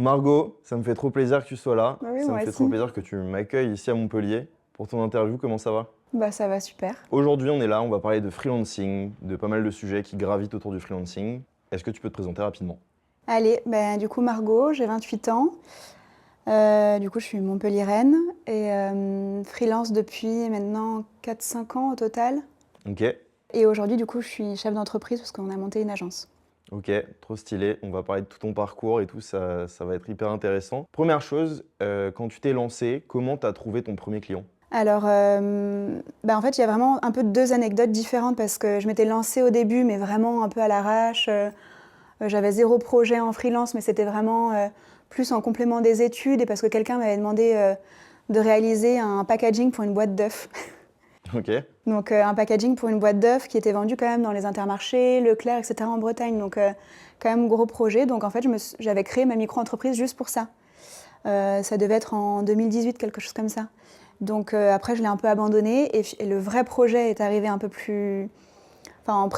Margot, ça me fait trop plaisir que tu sois là. Bah oui, Ça me moi fait trop aussi. plaisir que tu m'accueilles ici à Montpellier pour ton interview. Comment ça va? Bah ça va super. Aujourd'hui, on est là, on va parler de freelancing, de pas mal de sujets qui gravitent autour du freelancing. Est-ce que tu peux te présenter rapidement? Allez, bah, du coup Margot, j'ai 28 ans. Du coup je suis montpelliéraine et freelance depuis maintenant 4-5 ans au total. Ok, Et aujourd'hui du coup je suis chef d'entreprise parce qu'on a monté une agence. ok, trop stylé. On va parler de tout ton parcours et tout, ça va être hyper intéressant. Première chose, quand tu t'es lancé, comment tu as trouvé ton premier client? Alors bah, en fait il y a vraiment un peu deux anecdotes différentes parce que je m'étais lancée au début mais vraiment un peu à l'arrache. J'avais zéro projet en freelance mais c'était vraiment plus en complément des études et parce que quelqu'un m'avait demandé de réaliser un packaging pour une boîte d'œufs. Ok, Donc un packaging pour une boîte d'œufs qui était vendue quand même dans les Intermarchés, Leclerc, etc. en Bretagne. Donc quand même gros projet. Donc en fait j'avais créé ma micro-entreprise juste pour ça. Ça devait être en 2018, quelque chose comme ça. Donc après je l'ai un peu abandonné et le vrai projet est arrivé un peu plus... Enfin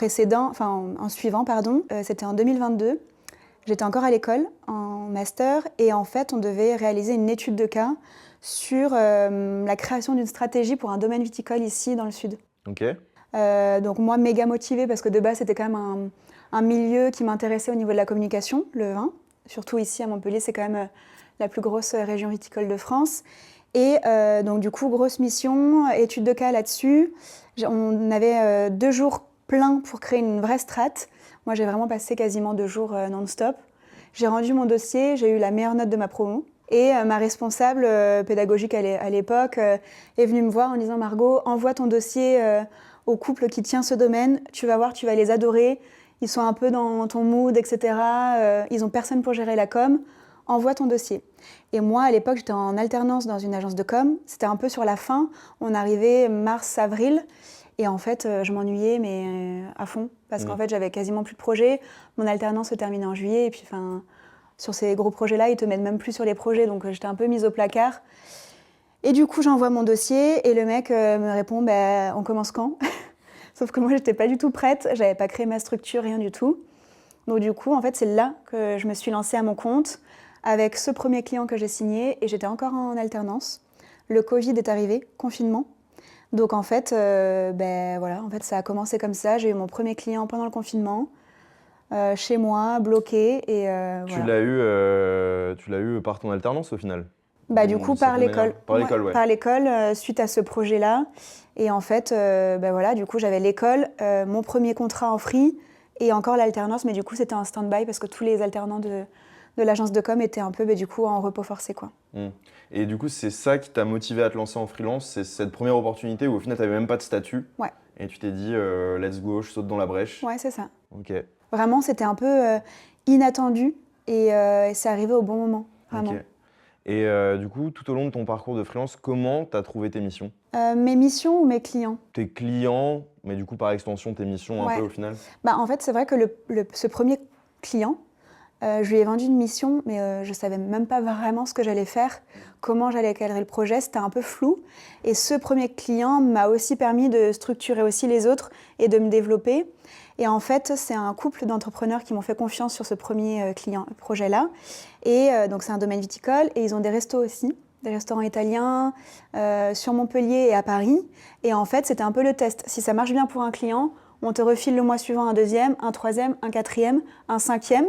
en suivant, pardon. C'était en 2022. J'étais encore à l'école, en master, et en fait, on devait réaliser une étude de cas sur la création d'une stratégie pour un domaine viticole ici dans le sud. ok, Donc moi, méga motivée, parce que de base, c'était quand même un milieu qui m'intéressait au niveau de la communication, le vin. Surtout ici à Montpellier, c'est quand même la plus grosse région viticole de France. Et donc du coup, grosse mission, étude de cas là-dessus. On avait 2 jours pleins pour créer une vraie strate. Moi, j'ai vraiment passé quasiment 2 jours non-stop. J'ai rendu mon dossier, j'ai eu la meilleure note de ma promo. Et ma responsable pédagogique à l'époque est venue me voir en disant « Margot, envoie ton dossier au couple qui tient ce domaine. Tu vas voir, tu vas les adorer. Ils sont un peu dans ton mood, etc. Ils n'ont personne pour gérer la com. Envoie ton dossier. » Et moi, à l'époque, j'étais en alternance dans une agence de com. C'était un peu sur la fin. On arrivait mars-avril. Et en fait, je m'ennuyais, mais à fond. Parce qu'en fait, j'avais quasiment plus de projets. Mon alternance se terminait en juillet. Et puis, sur ces gros projets-là, ils te mettent même plus sur les projets. Donc, j'étais un peu mise au placard. Et du coup, j'envoie mon dossier. Et le mec me répond, bah, on commence quand? Sauf que moi, j'étais pas du tout prête. J'avais pas créé ma structure, rien du tout. Donc, du coup, en fait, c'est là que je me suis lancée à mon compte avec ce premier client que j'ai signé. Et j'étais encore en alternance. Le Covid est arrivé, confinement. Donc en fait, ben voilà, en fait ça a commencé comme ça. J'ai eu mon premier client pendant le confinement, chez moi, bloqué, et Tu voilà. l'as eu par ton alternance au final, Bah du coup d'une par certaine manière. l'école, Par l'école, ouais. par l'école, suite à ce projet-là. Et en fait, ben voilà, du coup j'avais l'école, mon premier contrat en free et encore l'alternance, mais du coup c'était en stand-by parce que tous les alternants de l'agence de com étaient un peu, ben, du coup en repos forcé quoi. Mm. Et du coup, c'est ça qui t'a motivé à te lancer en freelance, c'est cette première opportunité où au final, tu n'avais même pas de statut. Ouais, Et tu t'es dit, let's go, je saute dans la brèche. ouais c'est ça. Ok, Vraiment c'était un peu inattendu et c'est arrivé au bon moment, ok. vraiment. Et du coup, tout au long de ton parcours de freelance, comment tu as trouvé tes missions? Mes missions ou mes clients? Tes clients, mais du coup, par extension, tes missions un peu Ouais. au final? Bah, en fait, c'est vrai que ce premier client, je lui ai vendu une mission, mais je ne savais même pas vraiment ce que j'allais faire, comment j'allais cadrer le projet, c'était un peu flou. Et ce premier client m'a aussi permis de structurer aussi les autres et de me développer. Et en fait, c'est un couple d'entrepreneurs qui m'ont fait confiance sur ce premier projet-là. Et donc, c'est un domaine viticole et ils ont des restos aussi, des restaurants italiens sur Montpellier et à Paris. Et en fait, c'était un peu le test. Si ça marche bien pour un client, on te refile le mois suivant un deuxième, un troisième, un quatrième, un cinquième.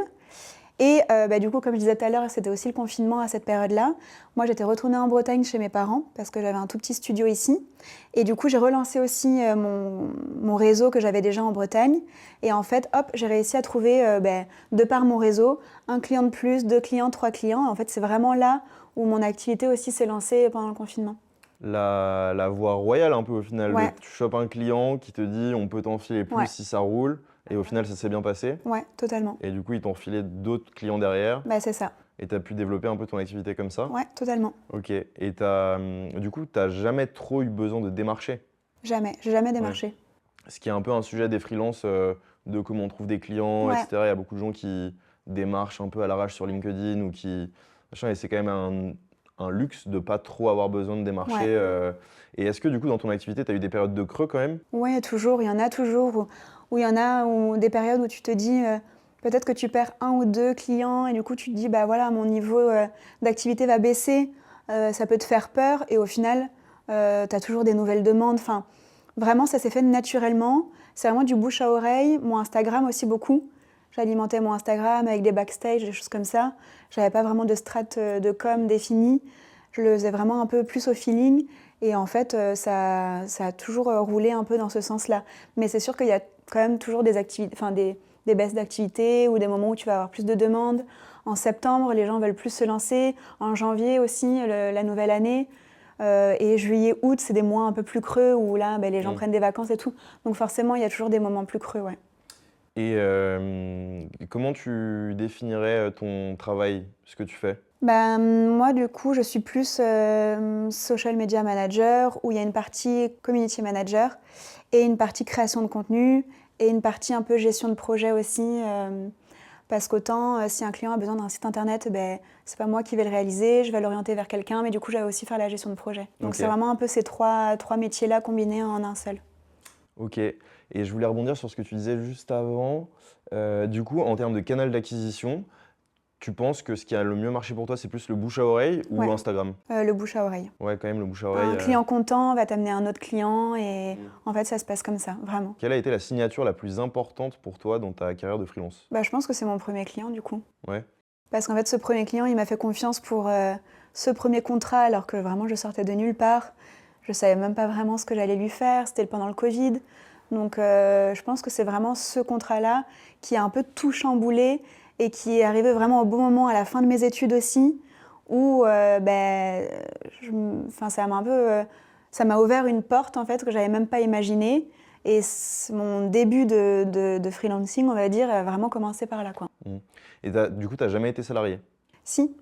Et bah, du coup, comme je disais tout à l'heure, c'était aussi le confinement à cette période-là. Moi, j'étais retournée en Bretagne chez mes parents parce que j'avais un tout petit studio ici. Et du coup, j'ai relancé aussi mon réseau que j'avais déjà en Bretagne. Et en fait, hop, j'ai réussi à trouver, bah, de par mon réseau, un client de plus, 2 clients, 3 clients. En fait, c'est vraiment là où mon activité aussi s'est lancée pendant le confinement. La voie royale un peu au final. Ouais, Tu chopes un client qui te dit, on peut t'en filer plus ouais, si ça roule. Et au final, ça s'est bien passé. ouais, totalement. Et du coup, ils t'ont filé d'autres clients derrière. Bah, c'est ça. Et tu as pu développer un peu ton activité comme ça. Ouais, totalement. Ok. Et du coup, tu n'as jamais trop eu besoin de démarcher. Jamais. J'ai jamais Ouais. démarché. Ce qui est un peu un sujet des freelances, de comment on trouve des clients, Ouais, etc. Il y a beaucoup de gens qui démarchent un peu à l'arrache sur LinkedIn ou qui. Machin, et c'est quand même un luxe de pas trop avoir besoin de démarcher. ouais. Et est-ce que du coup, dans ton activité, tu as eu des périodes de creux quand même? Ouais, toujours. Il y en a toujours où il y en a des périodes où tu te dis Peut-être que tu perds 1 ou 2 clients et du coup tu te dis bah voilà, mon niveau d'activité va baisser, ça peut te faire peur et au final tu as toujours des nouvelles demandes. Enfin, vraiment ça s'est fait naturellement, c'est vraiment du bouche à oreille, mon Instagram aussi beaucoup. J'alimentais mon Instagram avec des backstage, des choses comme ça. J'avais pas vraiment de strat de com définie. Je le faisais vraiment un peu plus au feeling. Et en fait, ça a toujours roulé un peu dans ce sens-là. Mais c'est sûr qu'il y a quand même toujours des activités, enfin des baisses d'activité ou des moments où tu vas avoir plus de demandes. En septembre, les gens veulent plus se lancer. En janvier aussi, la nouvelle année. Et juillet, août, c'est des mois un peu plus creux où là, les gens prennent des vacances et tout. Donc forcément, il y a toujours des moments plus creux, ouais. Et comment tu définirais ton travail, ce que tu fais? Moi, du coup, je suis plus social media manager, où il y a une partie community manager et une partie création de contenu et une partie un peu gestion de projet aussi. Parce qu'autant, si un client a besoin d'un site internet, c'est pas moi qui vais le réaliser, je vais l'orienter vers quelqu'un, mais du coup, je vais aussi faire la gestion de projet. Donc, Ok. c'est vraiment un peu ces trois métiers-là combinés en un seul. Ok. Et je voulais rebondir sur ce que tu disais juste avant. Du coup, en termes de canal d'acquisition, tu penses que ce qui a le mieux marché pour toi, c'est plus le bouche à oreille ou Ouais. Instagram? Le bouche à oreille. Ouais, quand même, le bouche à oreille. Un client content va t'amener un autre client et en fait, ça se passe comme ça, vraiment. Quelle a été la signature la plus importante pour toi dans ta carrière de freelance? Je pense que c'est mon premier client, du coup. Ouais. Parce qu'en fait, ce premier client, il m'a fait confiance pour ce premier contrat, alors que vraiment, je sortais de nulle part. Je savais même pas vraiment ce que j'allais lui faire. C'était pendant le Covid. Donc, je pense que c'est vraiment ce contrat-là qui a un peu tout chamboulé et qui est arrivé vraiment au bon moment à la fin de mes études aussi, où ça m'a un peu, ça m'a ouvert une porte en fait que j'avais même pas imaginée. Et mon début de freelancing, on va dire, a vraiment commencé par là, quoi. Et du coup, tu n'as jamais été salarié? Si.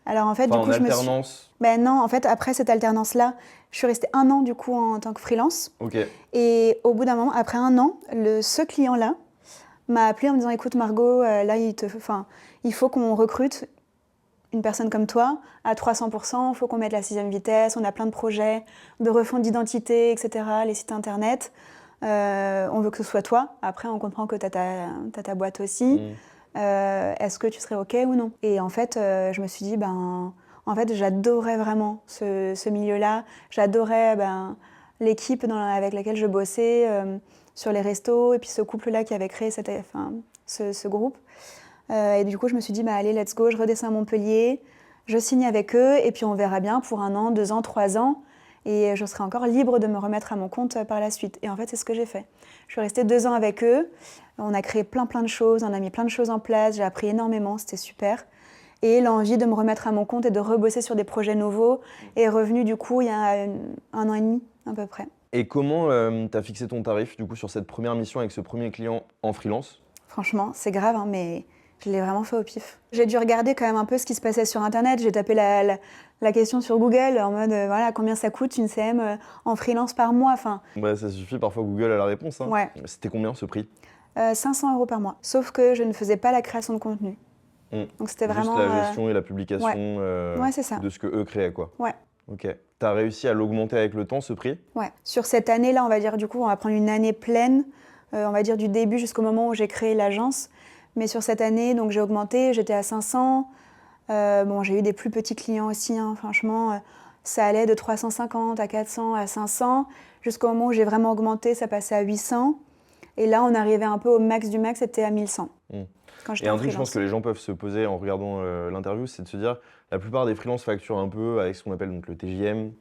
Alors en fait, Enfin, du en coup, je me suis. alternance? Non, en fait, après cette alternance-là, je suis restée 1 an du coup en tant que freelance. Ok. Et au bout d'un moment, après 1 an, ce client-là m'a appelé en me disant écoute Margot, là il faut qu'on recrute une personne comme toi à 300%, il faut qu'on mette la 6e vitesse, on a plein de projets de refonte d'identité, etc., les sites internet. On veut que ce soit toi. Après, on comprend que tu as ta boîte aussi. Est-ce que tu serais OK ou non? Et en fait, je me suis dit, en fait, j'adorais vraiment ce milieu-là. J'adorais l'équipe avec laquelle je bossais sur les restos et puis ce couple-là qui avait créé ce groupe. Et du coup, je me suis dit, allez, let's go, je redescends à Montpellier, je signe avec eux et puis on verra bien pour 1 an, 2 ans, 3 ans. Et je serai encore libre de me remettre à mon compte par la suite. Et en fait, c'est ce que j'ai fait. Je suis restée 2 ans avec eux. On a créé plein de choses, on a mis plein de choses en place. J'ai appris énormément, c'était super. Et l'envie de me remettre à mon compte et de rebosser sur des projets nouveaux est revenue du coup il y a 1 an et demi à peu près. Et comment tu as fixé ton tarif du coup sur cette première mission avec ce premier client en freelance? Franchement, c'est grave, hein, mais je l'ai vraiment fait au pif. J'ai dû regarder quand même un peu ce qui se passait sur Internet. J'ai tapé la question sur Google en mode voilà, combien ça coûte une CM en freelance par mois. Enfin, Ça suffit, parfois Google a la réponse. Hein. Ouais. C'était combien ce prix? 500 € par mois. Sauf que je ne faisais pas la création de contenu. Donc c'était vraiment. Juste la gestion et la publication Ouais, c'est ça. de ce que eux créaient, quoi. Ouais. Ok. Tu as réussi à l'augmenter avec le temps, ce prix? Ouais. Sur cette année-là, on va dire, du coup, on va prendre une année pleine, on va dire du début jusqu'au moment où j'ai créé l'agence. Mais sur cette année, donc j'ai augmenté, j'étais à 500. J'ai eu des plus petits clients aussi, hein, franchement. Ça allait de 350 à 400 à 500. Jusqu'au moment où j'ai vraiment augmenté, ça passait à 800. Et là, on arrivait un peu au max du max, c'était à 1100. Quand j'étais Et en un truc, je pense freelance. que les gens peuvent se poser en regardant l'interview, c'est de se dire, la plupart des freelances facturent un peu avec ce qu'on appelle donc, le TJM,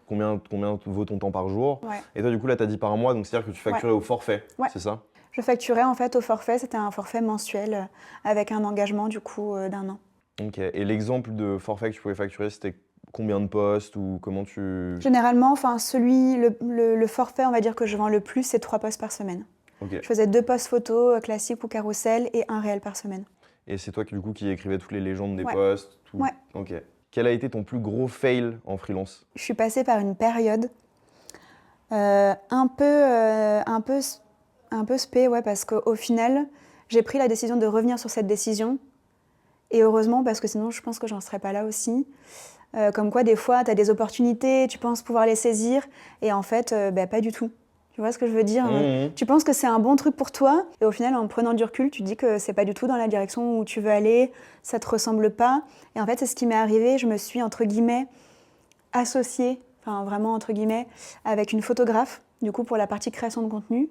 combien vaut ton temps par jour. Ouais. Et toi, du coup, là, tu as dit par mois, donc c'est-à-dire que tu facturais au forfait, Ouais. c'est ça? Je facturais en fait au forfait, c'était un forfait mensuel avec un engagement du coup d'1 an. Ok. Et l'exemple de forfait que tu pouvais facturer, c'était combien de postes ou comment tu... Généralement, le forfait, on va dire que je vends le plus, c'est 3 posts par semaine. Ok. Je faisais 2 posts photos classiques ou carrousel et 1 réel par semaine. Et c'est toi du coup qui écrivais toutes les légendes des Ouais. posts, tout. Ouais. Ok. Quel a été ton plus gros fail en freelance? Je suis passée par une période un peu spé, ouais, parce qu'au final, j'ai pris la décision de revenir sur cette décision. Et heureusement, parce que sinon, je pense que j'en serais pas là aussi. Comme quoi, des fois, tu as des opportunités, tu penses pouvoir les saisir, et en fait, pas du tout. Tu vois ce que je veux dire? Mmh. Tu penses que c'est un bon truc pour toi et au final, en prenant du recul, tu te dis que c'est pas du tout dans la direction où tu veux aller, ça te ressemble pas. Et en fait, c'est ce qui m'est arrivé. Je me suis, entre guillemets, associée, enfin vraiment entre guillemets, avec une photographe, du coup pour la partie création de contenu.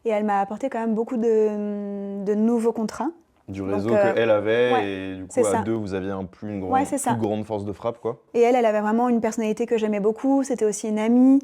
Et elle m'a apporté quand même beaucoup de nouveaux contrats. Du Donc, réseau qu'elle avait ouais, et du c'est coup à ça. deux vous aviez Ouais, c'est plus ça. grande force de frappe quoi. Et elle avait vraiment une personnalité que j'aimais beaucoup, c'était aussi une amie.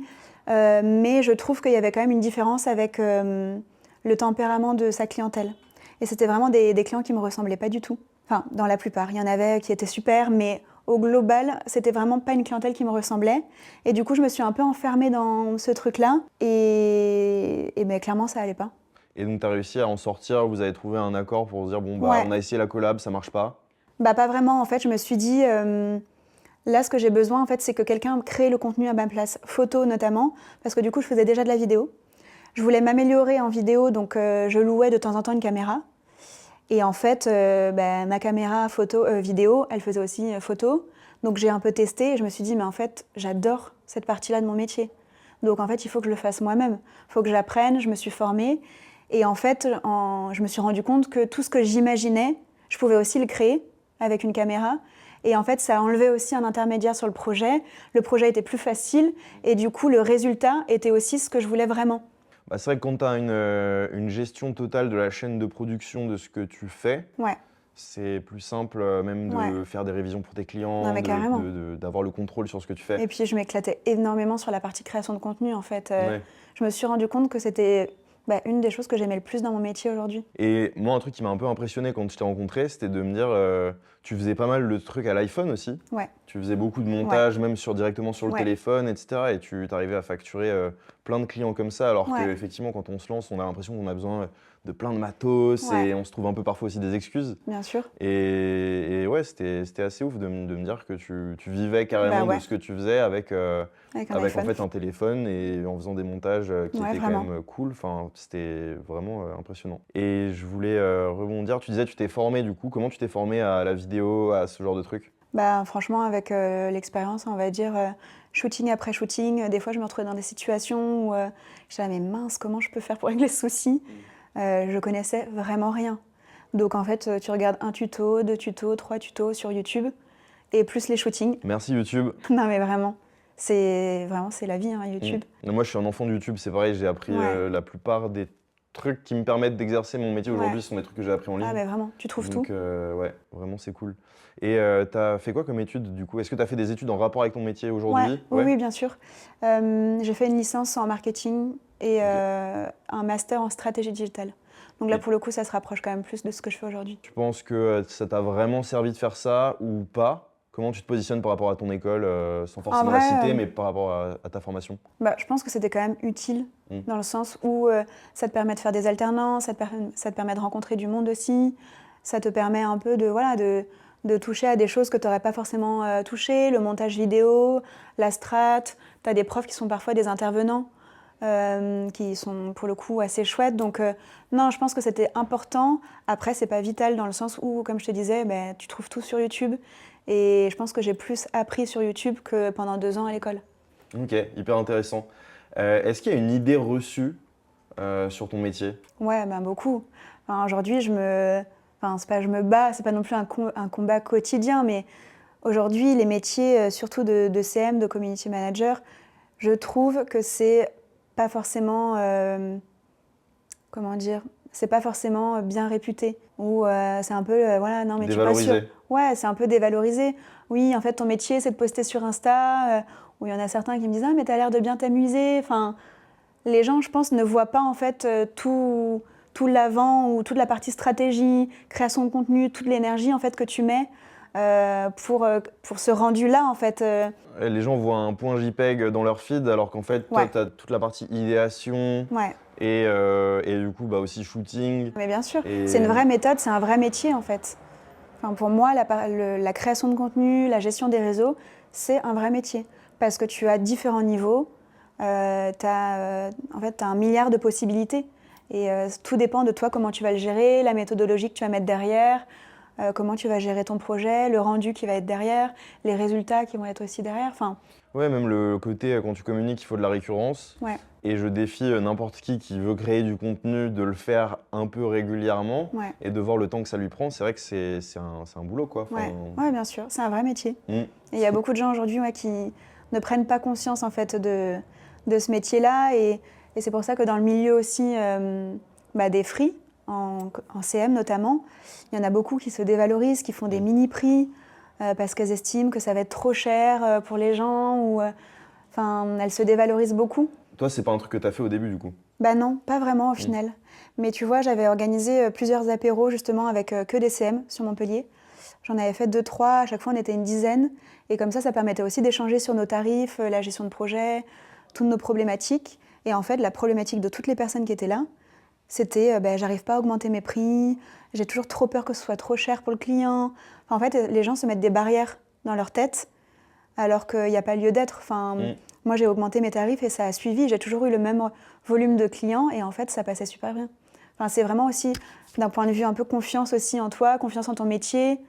Mais je trouve qu'il y avait quand même une différence avec le tempérament de sa clientèle. Et c'était vraiment des clients qui ne me ressemblaient pas du tout. Enfin, dans la plupart. Il y en avait qui étaient super, mais au global, c'était vraiment pas une clientèle qui me ressemblait. Et du coup, je me suis un peu enfermée dans ce truc-là. Et mais clairement, ça allait pas. Et donc tu as réussi à en sortir, vous avez trouvé un accord pour se dire bon bah Ouais. on a essayé la collab, ça marche pas. Bah, pas vraiment. En fait, je me suis dit, là, ce que j'ai besoin, en fait, c'est que quelqu'un crée le contenu à ma place. Photo notamment, parce que du coup, je faisais déjà de la vidéo. Je voulais m'améliorer en vidéo, donc je louais de temps en temps une caméra. Et en fait, ma caméra vidéo, elle faisait aussi photo. Donc j'ai un peu testé et je me suis dit, mais en fait, j'adore cette partie-là de mon métier. Donc en fait, il faut que je le fasse moi-même. Il faut que j'apprenne, je me suis formée. Et en fait, je me suis rendu compte que tout ce que j'imaginais, je pouvais aussi le créer avec une caméra. Et en fait, ça a enlevé aussi un intermédiaire sur le projet. Le projet était plus facile et du coup, le résultat était aussi ce que je voulais vraiment. Bah, c'est vrai que quand tu as une gestion totale de la chaîne de production de ce que tu fais, Ouais, c'est plus simple même ouais. de faire des révisions pour tes clients, Non mais carrément. d'avoir le contrôle sur ce que tu fais. Et puis je m'éclatais énormément sur la partie création de contenu en fait. Ouais. Je me suis rendu compte que c'était une des choses que j'aimais le plus dans mon métier aujourd'hui. Et moi, un truc qui m'a un peu impressionné quand je t'ai rencontré, c'était de me dire, tu faisais pas mal de trucs à l'iPhone aussi. Ouais, Tu faisais beaucoup de ouais, montage, même directement sur le ouais, téléphone, etc. Et tu arrivais à facturer plein de clients comme ça, alors ouais, qu'effectivement, quand on se lance, on a l'impression qu'on a besoin de plein de matos ouais, et on se trouve un peu parfois aussi des excuses. bien sûr. Et ouais, c'était assez ouf de me dire que tu vivais carrément Bah de ouais, ce que tu faisais avec avec un en iPhone. fait un téléphone et en faisant des montages qui Ouais, étaient quand vraiment. même cool. Enfin, c'était vraiment impressionnant. Et je voulais rebondir, tu disais tu t'es formé du coup, comment tu t'es formé à la vidéo, à ce genre de trucs? Bah franchement, avec l'expérience, on va dire shooting après shooting, des fois je me retrouvais dans des situations où je disais, ah, mais mince, comment je peux faire pour régler ce souci? Je connaissais vraiment rien. Donc en fait, tu regardes un tuto, deux tutos, trois tutos sur YouTube et plus les shootings. Merci YouTube. Non mais vraiment, c'est la vie, hein, YouTube. Moi je suis un enfant de YouTube, c'est pareil, j'ai appris Ouais, la plupart des trucs qui me permettent d'exercer mon métier ouais. aujourd'hui, ce sont des trucs que j'ai appris en Ah ligne. mais vraiment, tu trouves tout. Donc ouais, vraiment c'est cool. Et t'as fait quoi comme études du coup? Est-ce que t'as fait des études en rapport avec ton métier Ouais, aujourd'hui? oui, Ouais. oui, bien sûr. J'ai fait une licence en marketing et Ok. un master en stratégie digitale. Donc là, Et pour le coup, ça se rapproche quand même plus de ce que je fais aujourd'hui. tu penses que ça t'a vraiment servi de faire ça ou pas? Comment tu te positionnes par rapport à ton école, sans En forcément la vrai, citer, mais par rapport à ta formation? je pense que c'était quand même utile Mm. dans le sens où ça te permet de faire des alternances, ça te permet de rencontrer du monde aussi, ça te permet un peu de toucher à des choses que tu n'aurais pas forcément touché, le montage vidéo, la strat. Tu as des profs qui sont parfois des intervenants qui sont pour le coup assez chouettes. Donc non, je pense que c'était important. Après, c'est pas vital dans le sens où, comme je te disais, tu trouves tout sur YouTube. Et je pense que j'ai plus appris sur YouTube que pendant 2 ans à l'école. Ok, hyper intéressant. Est-ce qu'il y a une idée reçue sur ton métier? Ouais, beaucoup. Enfin, aujourd'hui, c'est pas je me bats, c'est pas non plus un combat quotidien, mais aujourd'hui, les métiers, surtout de CM, de community manager, je trouve que c'est pas forcément, comment dire, c'est pas forcément bien réputé. Ou c'est un peu, voilà, non mais tu es pas sûr. Dévalorisé. Ouais, c'est un peu dévalorisé. Oui, en fait, ton métier, c'est de poster sur Insta, où il y en a certains qui me disent, ah, mais t'as l'air de bien t'amuser. Enfin, les gens, je pense, ne voient pas en fait tout l'avant ou toute la partie stratégie, création de contenu, toute l'énergie en fait que tu mets pour ce rendu-là en fait. Les gens voient un point JPEG dans leur feed, alors qu'en fait, toi, Ouais, tu as toute la partie idéation ouais, et du coup, bah, aussi shooting. mais bien sûr, c'est Et une vraie méthode, c'est un vrai métier en fait. Enfin, pour moi, la création de contenu, la gestion des réseaux, c'est un vrai métier parce que tu as différents niveaux, en fait, tu as un milliard de possibilités et tout dépend de toi comment tu vas le gérer, la méthodologie que tu vas mettre derrière. comment tu vas gérer ton projet, le rendu qui va être derrière, les résultats qui vont être aussi derrière. Enfin, Ouais, même le côté quand tu communiques, il faut de la récurrence. ouais, Et je défie n'importe qui veut créer du contenu de le faire un peu régulièrement ouais, et de voir le temps que ça lui prend. C'est vrai que c'est un boulot, quoi. ouais, ouais, bien sûr, c'est un vrai métier. Mm. Et il y a beaucoup de gens aujourd'hui qui ne prennent pas conscience en fait de ce métier-là et c'est pour ça que dans le milieu aussi des free, en CM notamment, il y en a beaucoup qui se dévalorisent, qui font des mini-prix parce qu'elles estiment que ça va être trop cher pour les gens ou elles se dévalorisent beaucoup. Toi, c'est pas un truc que tu as fait au début, du coup. Bah non, pas vraiment au final. Mais tu vois, j'avais organisé plusieurs apéros justement avec que des CM sur Montpellier. J'en avais fait 2-3, à chaque fois on était une dizaine. Et comme ça permettait aussi d'échanger sur nos tarifs, la gestion de projet, toutes nos problématiques. Et en fait, la problématique de toutes les personnes qui étaient là, c'était j'arrive pas à augmenter mes prix, j'ai toujours trop peur que ce soit trop cher pour le client. Enfin, en fait, les gens se mettent des barrières dans leur tête alors qu'il n'y a pas lieu d'être. Moi, j'ai augmenté mes tarifs et ça a suivi. J'ai toujours eu le même volume de clients et en fait, ça passait super bien. Enfin, c'est vraiment aussi d'un point de vue un peu confiance aussi en toi, confiance en ton métier.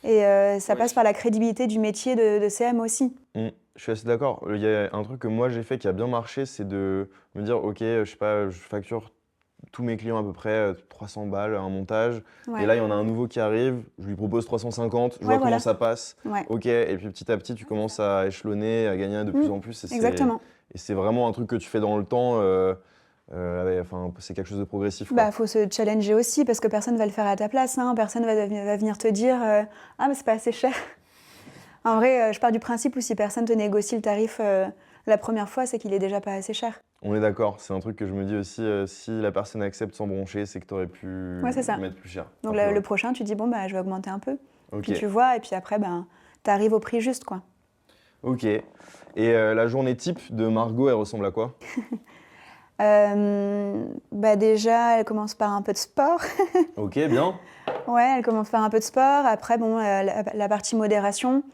Et ça passe par la crédibilité du métier de CM aussi. Je suis assez d'accord. Il y a un truc que moi j'ai fait qui a bien marché, c'est de me dire, ok, je sais pas, je facture tous mes clients à peu près 300 balles un montage. Ouais. Et là, il y en a un nouveau qui arrive, je lui propose 350, je vois Ouais, comment voilà. ça passe. Ouais. Ok, et puis petit à petit, tu commences à échelonner, à gagner de plus en plus. Exactement. Et c'est vraiment un truc que tu fais dans le temps. C'est quelque chose de progressif, quoi. Faut se challenger aussi parce que personne va le faire à ta place. Hein. Personne va venir te dire ah mais c'est pas assez cher. En vrai, je pars du principe où si personne te négocie le tarif la première fois, c'est qu'il est déjà pas assez cher. On est d'accord, c'est un truc que je me dis aussi, si la personne accepte sans broncher, c'est que tu aurais pu Ouais, c'est ça. mettre plus cher. Donc Après, le ouais. prochain, tu dis bon je vais augmenter un peu. Ok. Puis tu vois et puis après tu arrives au prix juste quoi. Ok. Et la journée type de Margot, elle ressemble à quoi? Déjà, elle commence par un peu de sport. Ok, bien. Ouais, elle commence par un peu de sport. Après, la partie modération,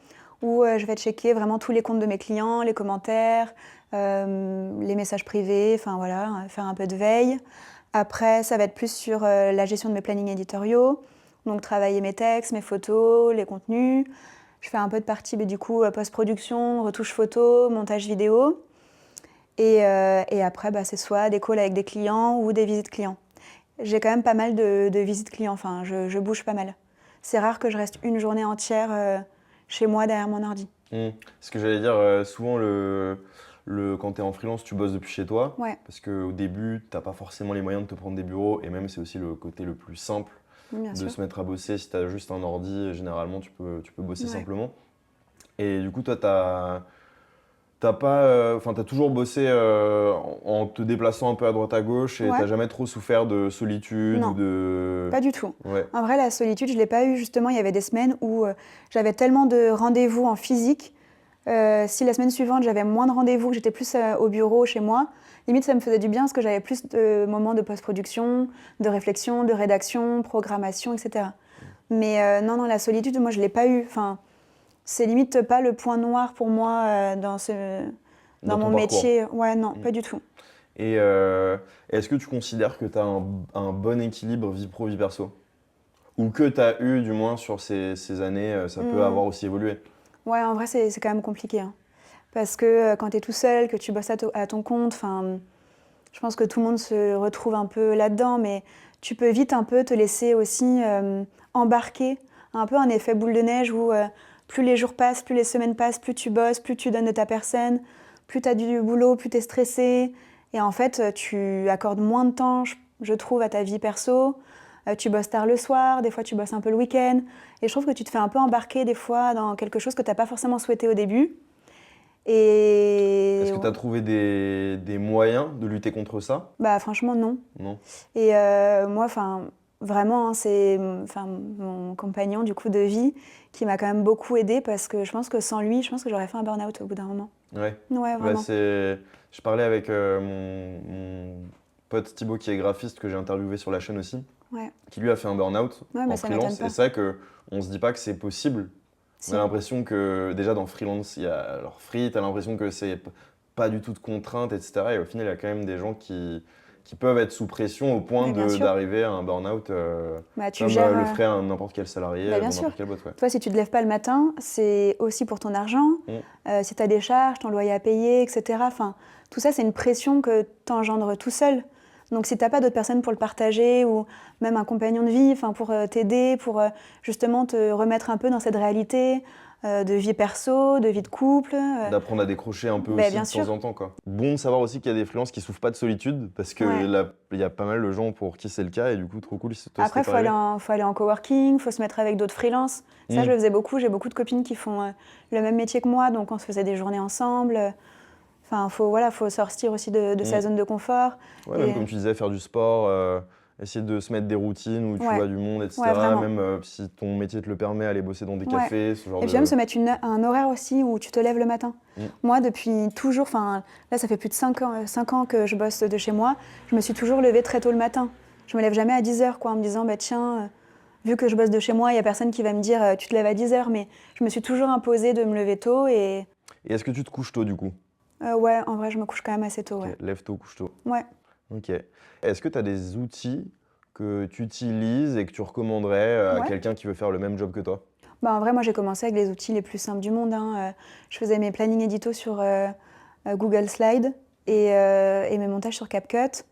où je vais checker vraiment tous les comptes de mes clients, les commentaires, les messages privés, enfin voilà, faire un peu de veille. Après, ça va être plus sur la gestion de mes plannings éditoriaux, donc travailler mes textes, mes photos, les contenus. Je fais un peu de partie, du coup, post-production, retouche photo, montage vidéo. Et après, c'est soit des calls avec des clients ou des visites clients. J'ai quand même pas mal de visites clients, enfin, je bouge pas mal. C'est rare que je reste une journée entière chez moi derrière mon ordi. Ce que j'allais dire, souvent, quand tu es en freelance, tu bosses depuis chez toi. Ouais. Parce qu'au début, tu n'as pas forcément les moyens de te prendre des bureaux. Et même, c'est aussi le côté le plus simple Bien de sûr. se mettre à bosser. Si tu as juste un ordi, généralement, tu peux bosser Ouais. simplement. Et du coup, toi, t'as toujours bossé en te déplaçant un peu à droite à gauche et Ouais. t'as jamais trop souffert de solitude Non. ou de... Pas du tout. Ouais. En vrai, la solitude, je ne l'ai pas eue. Justement, il y avait des semaines où j'avais tellement de rendez-vous en physique. Si la semaine suivante, j'avais moins de rendez-vous, que j'étais plus au bureau, chez moi, limite, ça me faisait du bien parce que j'avais plus de moments de post-production, de réflexion, de rédaction, programmation, etc. Mais non, la solitude, moi, je ne l'ai pas eue. Enfin, c'est limite pas le point noir pour moi dans Dans mon ton parcours. métier. Ouais, non, pas du tout. Et est-ce que tu considères que tu as un bon équilibre vie pro, vie perso? Ou que tu as eu, du moins, sur ces années, ça peut avoir aussi évolué? Ouais, en vrai, c'est quand même compliqué. Hein. Parce que quand tu es tout seul, que tu bosses à ton compte, je pense que tout le monde se retrouve un peu là-dedans, mais tu peux vite un peu te laisser aussi embarquer, un peu un effet boule de neige où plus les jours passent, plus les semaines passent, plus tu bosses, plus tu donnes de ta personne, plus tu as du boulot, plus tu es stressé. Et en fait, tu accordes moins de temps, je trouve, à ta vie perso. Tu bosses tard le soir, des fois tu bosses un peu le week-end. Et je trouve que tu te fais un peu embarquer des fois dans quelque chose que tu n'as pas forcément souhaité au début. Et Est-ce que tu as trouvé des moyens de lutter contre ça? franchement, non. Non. Et moi, vraiment, hein, c'est mon compagnon du coup de vie qui m'a quand même beaucoup aidée parce que je pense que sans lui, je pense que j'aurais fait un burn-out au bout d'un moment. Ouais. Ouais, vraiment. Je parlais avec mon pote Thibaut qui est graphiste que j'ai interviewé sur la chaîne aussi, Ouais. qui lui a fait un burn-out Ouais, mais en ça m'étonne freelance. pas. Et c'est vrai qu'on se dit pas que c'est possible. Si. On a l'impression que déjà dans freelance, il y a alors free, tu as l'impression que c'est pas du tout de contraintes, etc. Et au final, il y a quand même des gens qui qui peuvent être sous pression au point Mais bien sûr. d'arriver à un burn-out Bah, tu comme gères. le ferait n'importe quel salarié Bah, bien dans sûr. n'importe quelle boîte. Ouais. Toi, si tu te lèves pas le matin, c'est aussi pour ton argent. Mm. Si tu as des charges, ton loyer à payer, etc. Enfin, tout ça, c'est une pression que tu engendres tout seul. Donc, si tu n'as pas d'autres personnes pour le partager ou même un compagnon de vie, enfin, pour t'aider, pour justement te remettre un peu dans cette réalité de vie perso, de vie de couple. D'apprendre à décrocher un peu Bah, aussi bien de sûr. temps en temps, quoi. Bon de savoir aussi qu'il y a des freelances qui souffrent pas de solitude, parce que Ouais. là, il y a pas mal de gens pour qui c'est le cas, et du coup, trop cool si toi, Après, c'était pas arrivé. faut aller en coworking, faut se mettre avec d'autres freelances. Ça, Mm. je le faisais beaucoup. J'ai beaucoup de copines qui font le même métier que moi, donc on se faisait des journées ensemble. Enfin, faut sortir aussi de sa Mm. zone de confort. Ouais, Et même comme tu disais, faire du sport, essayer de se mettre des routines où tu ouais, vois du monde, etc. ouais, vraiment. Même si ton métier te le permet, aller bosser dans des Ouais. cafés, ce genre Et puis même se mettre un horaire aussi où tu te lèves le matin. Mm. Moi, depuis toujours, enfin là, ça fait plus de 5 ans que je bosse de chez moi, je me suis toujours levée très tôt le matin. Je me lève jamais à 10h, quoi, en me disant, bah tiens, vu que je bosse de chez moi, il y a personne qui va me dire, tu te lèves à 10h, mais je me suis toujours imposée de me lever tôt et Et est-ce que tu te couches tôt, du coup? ouais, en vrai, je me couche quand même assez tôt, ouais. Ok, lève tôt, couche tôt. Ouais. Ok. Est-ce que tu as des outils que tu utilises et que tu recommanderais à Ouais. quelqu'un qui veut faire le même job que toi? Bah, en vrai, moi, j'ai commencé avec les outils les plus simples du monde, hein. Je faisais mes plannings édito sur Google Slide et mes montages sur CapCut.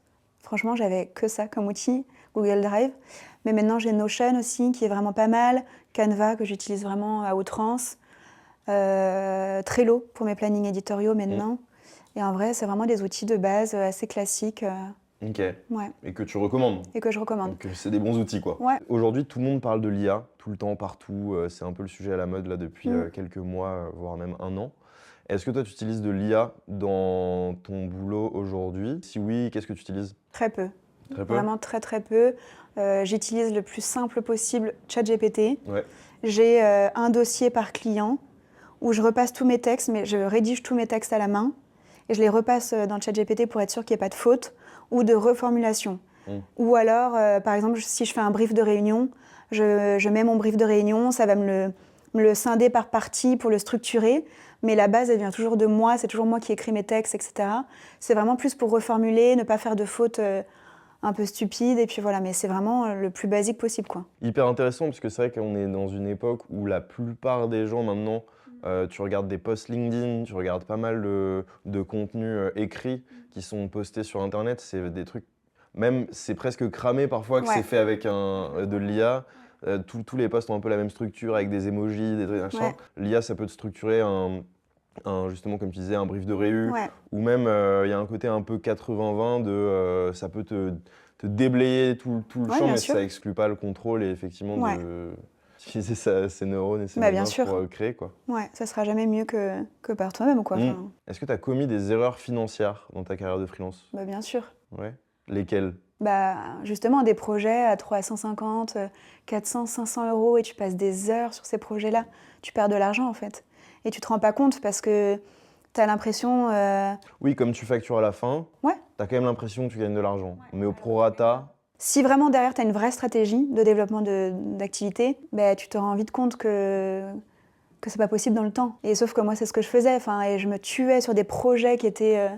Franchement, j'avais que ça comme outil, Google Drive. Mais maintenant, j'ai Notion aussi, qui est vraiment pas mal. Canva, que j'utilise vraiment à outrance. Trello pour mes plannings éditoriaux maintenant. Et en vrai, c'est vraiment des outils de base assez classiques Ok. ouais, Et que tu recommandes? et que je recommande. Donc c'est des bons outils, quoi. Ouais. Aujourd'hui, tout le monde parle de l'IA, tout le temps, partout. C'est un peu le sujet à la mode là depuis quelques mois, voire même un an. Est-ce que toi, tu utilises de l'IA dans ton boulot aujourd'hui? Si oui, qu'est-ce que tu utilises? Très peu. Très peu? Vraiment très très peu. J'utilise le plus simple possible ChatGPT. Ouais. J'ai un dossier par client où je repasse tous mes textes, mais je rédige tous mes textes à la main et je les repasse dans ChatGPT pour être sûr qu'il n'y ait pas de faute ou de reformulation. Ou alors, par exemple, si je fais un brief de réunion, je mets mon brief de réunion, ça va me le scinder par partie pour le structurer, mais la base, elle vient toujours de moi, c'est toujours moi qui écris mes textes, etc. C'est vraiment plus pour reformuler, ne pas faire de fautes un peu stupides, et puis voilà, mais c'est vraiment le plus basique possible, quoi. Hyper intéressant, parce que c'est vrai qu'on est dans une époque où la plupart des gens maintenant, tu regardes des posts LinkedIn, tu regardes pas mal de contenus écrits qui sont postés sur Internet, c'est des trucs, même c'est presque cramé parfois que Ouais. c'est fait avec de l'IA. Tous les posts ont un peu la même structure avec des emojis, des trucs machin. Ouais. L'IA, ça peut te structurer justement comme tu disais, un brief de réu, Ouais. ou même il y a un côté un peu 80-20 de ça peut te déblayer tout le Ouais, champ, bien mais sûr. ça exclut pas le contrôle et effectivement Ouais. d'utiliser ses neurones et ses Bah, bien mémoires sûr. pour créer, quoi. Ouais, ça sera jamais mieux que par toi-même, quoi. Enfin, Est-ce que tu as commis des erreurs financières dans ta carrière de freelance? bah, bien sûr. Ouais. Lesquelles? Bah, justement, des projets à 350, 400, 500 euros et tu passes des heures sur ces projets-là. Tu perds de l'argent, en fait. Et tu te rends pas compte parce que tu as l'impression... Oui, comme tu factures à la fin, Ouais. tu as quand même l'impression que tu gagnes de l'argent. Mais au prorata, Si vraiment derrière, tu as une vraie stratégie de développement d'activité, bah, tu te rends vite compte que c'est pas possible dans le temps. Et sauf que moi, c'est ce que je faisais. Enfin, et je me tuais sur des projets qui étaient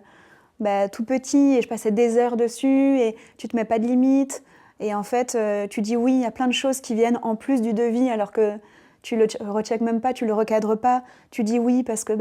tout petits et je passais des heures dessus et tu te mets pas de limite. Et en fait, tu dis oui, il y a plein de choses qui viennent en plus du devis alors que tu le recheckes même pas, tu le recadres pas. Tu dis oui parce que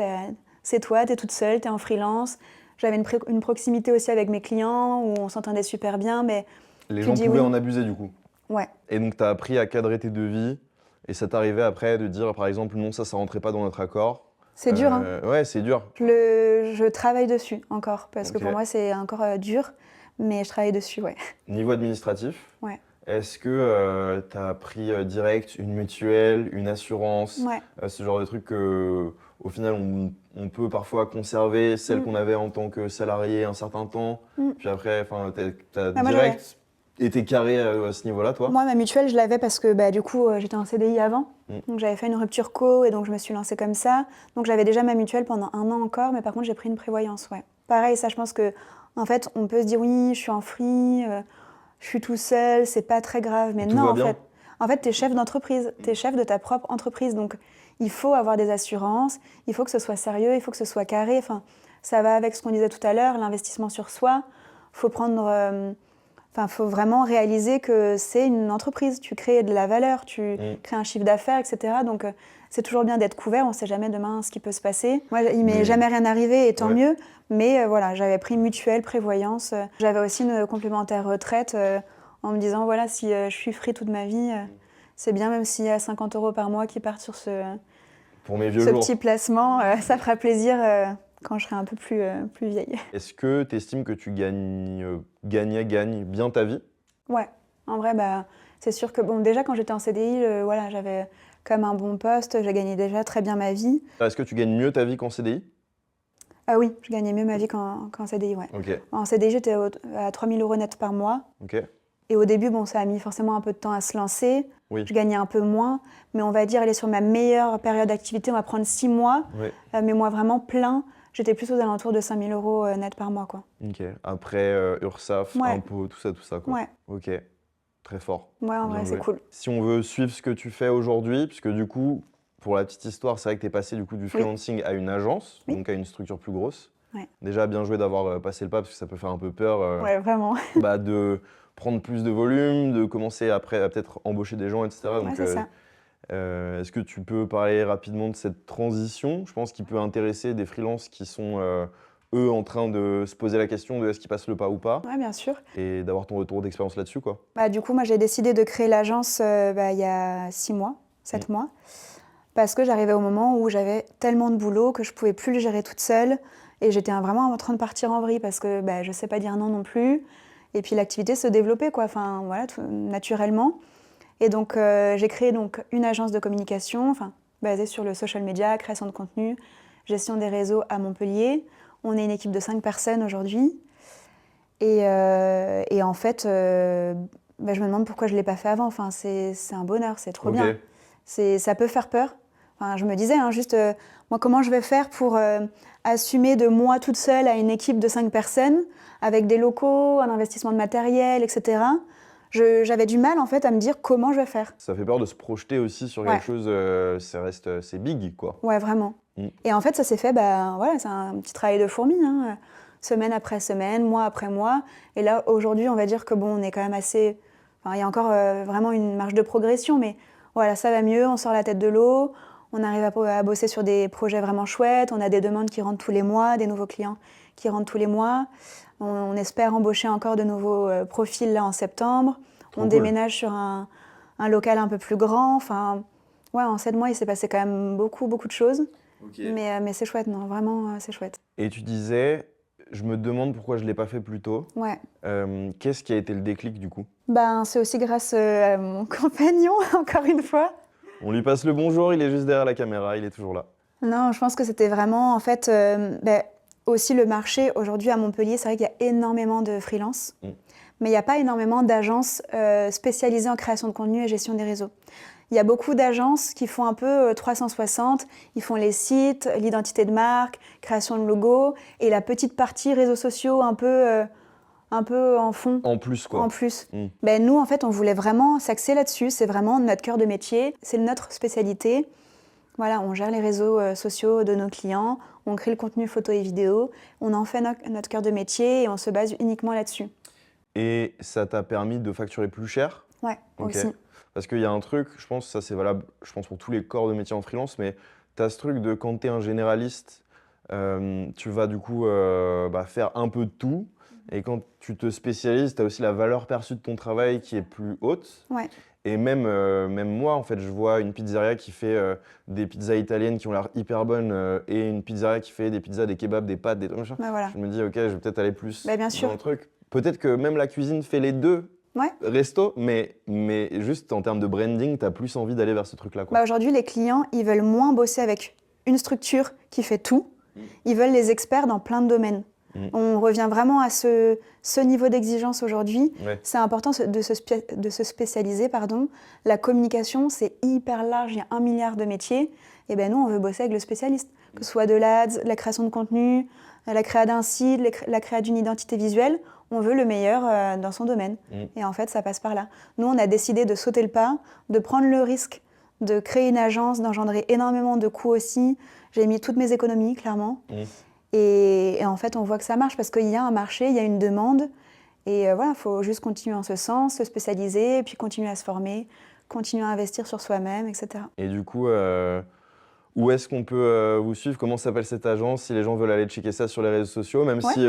c'est toi, tu es toute seule, tu es en freelance. J'avais une proximité aussi avec mes clients où on s'entendait super bien, mais les tu gens dis pouvaient oui. en abuser du coup. Ouais. Et donc, tu as appris à cadrer tes devis et ça t'arrivait après de dire, par exemple, non, ça rentrait pas dans notre accord. C'est dur, hein. Ouais, c'est dur. Je travaille dessus encore, parce que Ok. pour moi, c'est encore dur, mais je travaille dessus, ouais. Niveau administratif, Ouais. est-ce que tu as pris direct une mutuelle, une assurance, Ouais. ce genre de trucs que, au final, on peut parfois conserver, celle qu'on avait en tant que salarié un certain temps, puis après, tu as moi, direct été carré à ce niveau-là, toi? Moi, ma mutuelle, je l'avais parce que du coup, j'étais en CDI avant. Donc j'avais fait une rupture co et donc je me suis lancée comme ça. Donc j'avais déjà ma mutuelle pendant 1 an encore, mais par contre, j'ai pris une prévoyance, ouais. Pareil, ça, je pense que, en fait, on peut se dire oui, je suis en free, je suis tout seul, c'est pas très grave. Mais Tout non, va en bien. fait. En fait, t'es chef d'entreprise, t'es chef de ta propre entreprise. Donc il faut avoir des assurances, il faut que ce soit sérieux, il faut que ce soit carré. Enfin, ça va avec ce qu'on disait tout à l'heure, l'investissement sur soi. faut faut vraiment réaliser que c'est une entreprise. Tu crées de la valeur, tu crées un chiffre d'affaires, etc. Donc, c'est toujours bien d'être couvert. On ne sait jamais demain ce qui peut se passer. Moi, il m'est jamais rien arrivé, et tant mieux. Mais voilà, j'avais pris mutuelle, prévoyance. J'avais aussi une complémentaire retraite en me disant, voilà, si je suis free toute ma vie, c'est bien, même s'il y a 50 € par mois qui partent sur Pour mes vieux ce jours. petit placement, ça fera plaisir quand je serai un peu plus vieille. Est-ce que tu estimes que tu gagnes bien ta vie? Ouais, en vrai, c'est sûr que bon, déjà quand j'étais en CDI, voilà, j'avais quand même un bon poste, j'ai gagné déjà très bien ma vie. Est-ce que tu gagnes mieux ta vie qu'en CDI? Ah oui, je gagnais mieux ma vie qu'en CDI, ouais. Ok, En CDI, j'étais à 3 000 € net par mois. ok. Et au début, bon, ça a mis forcément un peu de temps à se lancer. Oui. Je gagnais un peu moins, mais on va dire, aller sur ma meilleure période d'activité, on va prendre 6 mois. Oui. Mais moi, vraiment plein, j'étais plus aux alentours de 5 000 € net par mois, quoi. Ok. Après URSSAF, impôts, tout ça, quoi. Ouais. Ok. Très fort. Ouais, en Bien vrai, joué. c'est cool. Si on veut suivre ce que tu fais aujourd'hui, puisque du coup, pour la petite histoire, c'est vrai que tu es passé du coup du freelancing à une agence, donc à une structure plus grosse. Ouais. Déjà, bien joué d'avoir passé le pas, parce que ça peut faire un peu peur Ouais, vraiment. de prendre plus de volume, de commencer après à peut-être embaucher des gens, etc. Ouais, Donc, c'est ça. est-ce que tu peux parler rapidement de cette transition? Je pense qu'il peut intéresser des freelances qui sont, eux, en train de se poser la question de est-ce qu'ils passent le pas ou pas, Ouais, bien sûr. et d'avoir ton retour d'expérience là-dessus, quoi. Du coup, moi, j'ai décidé de créer l'agence il y a 6 mois, 7 mois, parce que j'arrivais au moment où j'avais tellement de boulot que je ne pouvais plus le gérer toute seule. Et j'étais vraiment en train de partir en vrille parce que je ne sais pas dire non plus. Et puis l'activité se développait, quoi. Enfin, voilà, tout, naturellement. Et donc, j'ai créé une agence de communication basée sur le social media, création de contenu, gestion des réseaux à Montpellier. On est une équipe de 5 personnes aujourd'hui. Et en fait, je me demande pourquoi je ne l'ai pas fait avant. Enfin, c'est un bonheur, c'est trop bien. Ça peut faire peur. Enfin, je me disais, moi, comment je vais faire pour assumer de moi toute seule à une équipe de 5 personnes, avec des locaux, un investissement de matériel, etc. J'avais du mal, en fait, à me dire comment je vais faire. Ça fait peur de se projeter aussi sur quelque chose, c'est big, quoi. Ouais, vraiment. Et en fait, ça s'est fait, voilà, c'est un petit travail de fourmi, hein, semaine après semaine, mois après mois. Et là, aujourd'hui, on va dire que bon, on est quand même assez... Enfin, il y a encore vraiment une marge de progression, mais voilà, ça va mieux, on sort la tête de l'eau, on arrive à bosser sur des projets vraiment chouettes, on a des demandes qui rentrent tous les mois, des nouveaux clients qui rentrent tous les mois. On espère embaucher encore de nouveaux profils là en septembre. On déménage sur un local un peu plus grand. Enfin, ouais, en 7 mois, il s'est passé quand même beaucoup de choses. Mais c'est chouette, non, vraiment, c'est chouette. Et tu disais, je me demande pourquoi je ne l'ai pas fait plus tôt. Ouais. Qu'est-ce qui a été le déclic du coup? C'est aussi grâce à mon compagnon, encore une fois. On lui passe le bonjour, il est juste derrière la caméra, il est toujours là. Non, je pense que c'était vraiment, en fait, aussi le marché. Aujourd'hui, à Montpellier, c'est vrai qu'il y a énormément de freelance, mais il n'y a pas énormément d'agences spécialisées en création de contenu et gestion des réseaux. Il y a beaucoup d'agences qui font un peu 360, ils font les sites, l'identité de marque, création de logo, et la petite partie réseaux sociaux un peu en fond. En plus, quoi. En plus. Nous, en fait, on voulait vraiment s'axer là-dessus. C'est vraiment notre cœur de métier. C'est notre spécialité. Voilà, on gère les réseaux sociaux de nos clients. On crée le contenu photo et vidéo. On en fait notre cœur de métier et on se base uniquement là-dessus. Et ça t'a permis de facturer plus cher? Ouais, aussi. Parce qu'il y a un truc, je pense, ça c'est valable, je pense pour tous les corps de métier en freelance, mais tu as ce truc de quand tu es un généraliste, tu vas du coup faire un peu de tout. Et quand tu te spécialises, tu as aussi la valeur perçue de ton travail qui est plus haute. Ouais. Et même moi, en fait, je vois une pizzeria qui fait des pizzas italiennes qui ont l'air hyper bonnes et une pizzeria qui fait des pizzas, des kebabs, des pâtes, des trucs machin. Voilà. Je me dis, ok, je vais peut-être aller plus bien sûr. dans le truc. Peut-être que même la cuisine fait les deux. Ouais. Resto, mais juste en termes de branding, tu as plus envie d'aller vers ce truc-là, quoi. Aujourd'hui, les clients, ils veulent moins bosser avec une structure qui fait tout. Ils veulent les experts dans plein de domaines. On revient vraiment à ce niveau d'exigence aujourd'hui. Ouais. C'est important de se spécialiser. La communication, c'est hyper large, il y a 1 milliard de métiers. Et nous, on veut bosser avec le spécialiste, que ce soit de l'ADS, la création de contenu, la créa d'un site, la créa d'une identité visuelle. On veut le meilleur dans son domaine. Et en fait, ça passe par là. Nous, on a décidé de sauter le pas, de prendre le risque de créer une agence, d'engendrer énormément de coûts aussi. J'ai mis toutes mes économies, clairement. Et en fait, on voit que ça marche parce qu'il y a un marché, il y a une demande. Et voilà, il faut juste continuer en ce sens, se spécialiser, et puis continuer à se former, continuer à investir sur soi-même, etc. Et du coup, où est-ce qu'on peut vous suivre? Comment s'appelle cette agence? Si les gens veulent aller checker ça sur les réseaux sociaux, même Ouais. si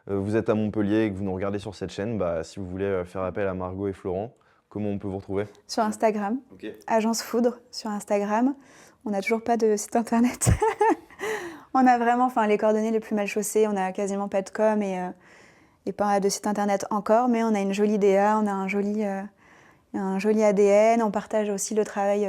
vous êtes à Montpellier et que vous nous regardez sur cette chaîne, bah, si vous voulez faire appel à Margot et Florent, comment on peut vous retrouver? Sur Instagram, Ok. Agence Foudre sur Instagram. On n'a toujours pas de site internet. On a vraiment les coordonnées les plus mal chaussées, on n'a quasiment pas de com et pas de site internet encore, mais on a une jolie DA, on a un joli ADN, on partage aussi le travail,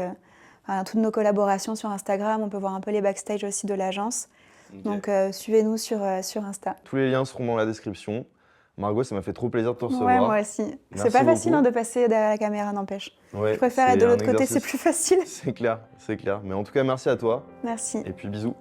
toutes nos collaborations sur Instagram, on peut voir un peu les backstage aussi de l'agence. Ok. Donc suivez-nous sur Insta. Tous les liens seront dans la description. Margot, ça m'a fait trop plaisir de te recevoir. Ouais, moi aussi. C'est Merci pas facile beaucoup. de passer derrière la caméra, n'empêche. Ouais, Je préfère c'est être de un l'autre côté, exercice. c'est plus facile. C'est clair, c'est clair. Mais en tout cas, merci à toi. Merci. Et puis bisous.